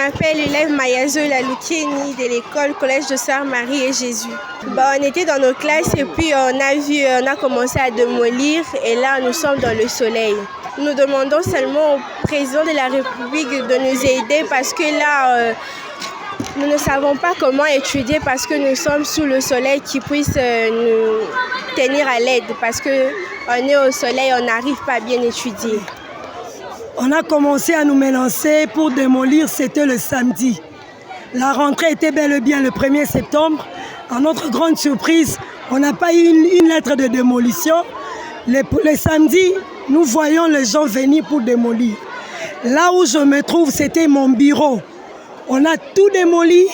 m'appelle l'élève Mayazo Lalukeni de l'école Collège de Sœur Marie et Jésus. On était dans nos classes et puis on a commencé à démolir et là nous sommes dans le soleil. Nous demandons seulement au président de la République de nous aider parce que là nous ne savons pas comment étudier parce que nous sommes sous le soleil qui puisse nous tenir à l'aide parce qu'on est au soleil, on n'arrive pas à bien étudier. On a commencé à nous mélanger pour démolir, c'était le samedi. La rentrée était bel et bien le 1er septembre. À notre grande surprise, on n'a pas eu une lettre de démolition. Le samedi, nous voyons les gens venir pour démolir. Là où je me trouve, c'était mon bureau. On a tout démoli,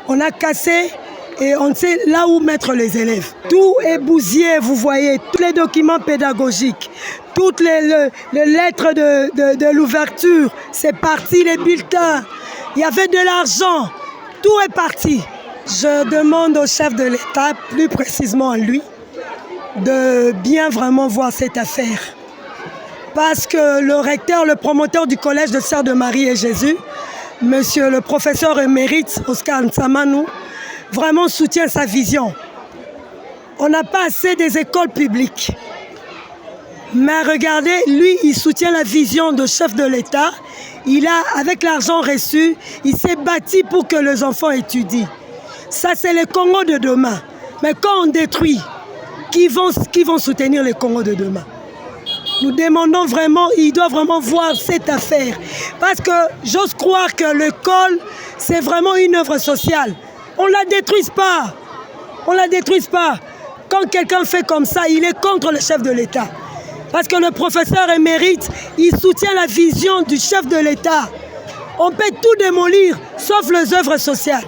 on a cassé et on sait là où mettre les élèves. Tout est bousillé, vous voyez, tous les documents pédagogiques, toutes les lettres de l'ouverture, c'est parti, les bulletins, il y avait de l'argent, tout est parti. Je demande au chef de l'État, plus précisément à lui, de bien vraiment voir cette affaire. Parce que le recteur, le promoteur du collège de Sœur de Marie et Jésus, monsieur le professeur émérite Oscar Nsamanou, vraiment soutient sa vision. On n'a pas assez des écoles publiques. Mais regardez, lui, il soutient la vision de chef de l'État. Il a, avec l'argent reçu, il s'est bâti pour que les enfants étudient. Ça, c'est le Congo de demain. Mais quand on détruit, qui vont soutenir le Congo de demain? Nous demandons vraiment, il doit vraiment voir cette affaire. Parce que j'ose croire que l'école, c'est vraiment une œuvre sociale. On ne la détruise pas. On ne la détruise pas. Quand quelqu'un fait comme ça, il est contre le chef de l'État. Parce que le professeur émérite, il soutient la vision du chef de l'État. On peut tout démolir, sauf les œuvres sociales.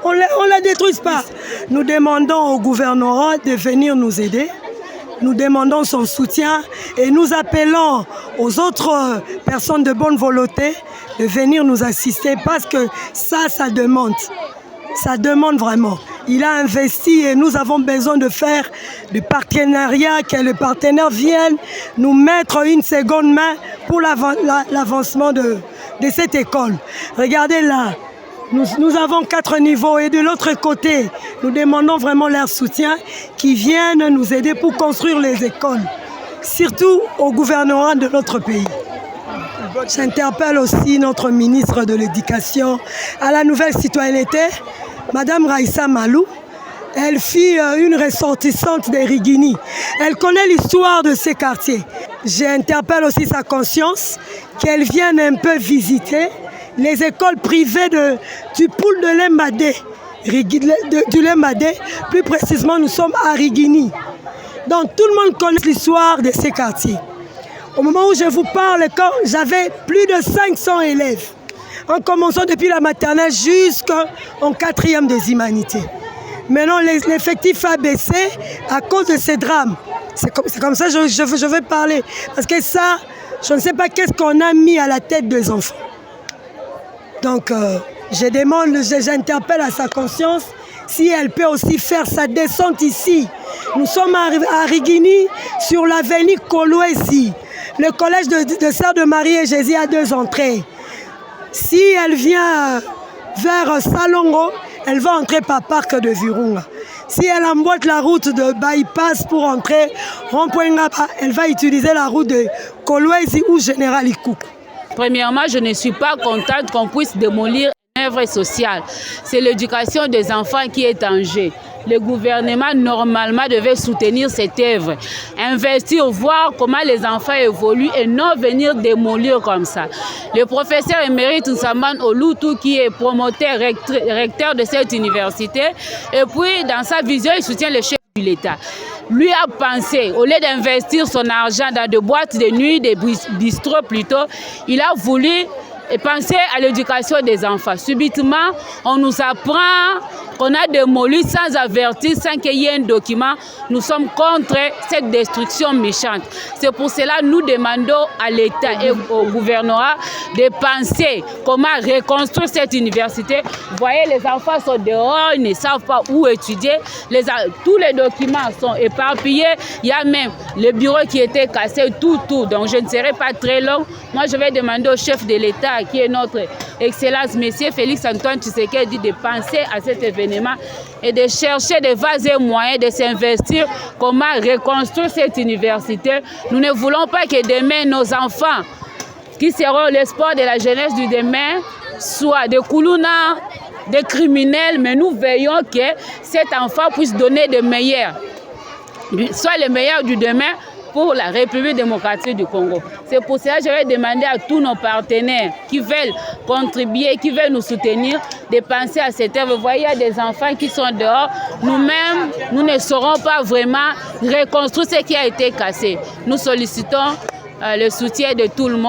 On ne la détruise pas. Nous demandons au gouvernement de venir nous aider. Nous demandons son soutien et nous appelons aux autres personnes de bonne volonté de venir nous assister parce que ça demande. Ça demande vraiment. Il a investi et nous avons besoin de faire du partenariat, que les partenaires viennent nous mettre une seconde main pour l'avancement de cette école. Regardez là, nous avons 4 niveaux et de l'autre côté, nous demandons vraiment leur soutien qui viennent nous aider pour construire les écoles, surtout au gouvernement de notre pays. J'interpelle aussi notre ministre de l'Éducation à la nouvelle citoyenneté, Madame Raïssa Malou. Elle fit une ressortissante de Rigini. Elle connaît l'histoire de ces quartiers. J'interpelle aussi sa conscience, qu'elle vienne un peu visiter les écoles privées du pool de l'Embadé, du Lembadé. Plus précisément, nous sommes à Rigini. Donc tout le monde connaît l'histoire de ces quartiers. Au moment où je vous parle, quand j'avais plus de 500 élèves, en commençant depuis la maternelle jusqu'en 4e des humanités. Maintenant, l'effectif a baissé à cause de ces drames. C'est comme ça que je vais parler. Parce que ça, je ne sais pas qu'est-ce qu'on a mis à la tête des enfants. Donc, j'interpelle à sa conscience si elle peut aussi faire sa descente ici. Nous sommes à Rigini, sur l'avenue Kolwezi. Le collège de Sœur de Marie et Jésus a 2 entrées. Si elle vient vers Salongo, elle va entrer par Parc de Virunga. Si elle emboîte la route de bypass pour entrer rond-point Ngapa, elle va utiliser la route de Kolwezi ou Général Ikouk. Premièrement, je ne suis pas contente qu'on puisse démolir une œuvre sociale. C'est l'éducation des enfants qui est en jeu. Le gouvernement, normalement, devait soutenir cette œuvre, investir, voir comment les enfants évoluent et non venir démolir comme ça. Le professeur émérite Nsamban Olutu, qui est promoteur, recteur de cette université, et puis dans sa vision, il soutient le chef de l'État. Lui a pensé, au lieu d'investir son argent dans des boîtes de nuit, des bistrots plutôt, il a voulu penser à l'éducation des enfants. Subitement, on nous apprend qu'on a démoli sans avertir, sans qu'il y ait un document. Nous sommes contre cette destruction méchante. C'est pour cela que nous demandons à l'État et au gouvernement de penser comment reconstruire cette université. Vous voyez, les enfants sont dehors, ils ne savent pas où étudier. Tous les documents sont éparpillés. Il y a même le bureau qui était cassé, tout. Donc je ne serai pas très long. Moi, je vais demander au chef de l'État l'État, qui est notre Excellence, Monsieur Félix Antoine Tshisekedi, de penser à cet événement et de chercher des vases et moyens de s'investir, comment reconstruire cette université. Nous ne voulons pas que demain nos enfants, qui seront l'espoir de la jeunesse du demain, soient des Koulouna, des criminels, mais nous veillons que cet enfant puisse donner de meilleurs, soit les meilleurs du demain pour la République démocratique du Congo. C'est pour cela que je vais demander à tous nos partenaires qui veulent contribuer, qui veulent nous soutenir, de penser à cette œuvre. Vous voyez, il y a des enfants qui sont dehors. Nous-mêmes, nous ne saurons pas vraiment reconstruire ce qui a été cassé. Nous sollicitons le soutien de tout le monde.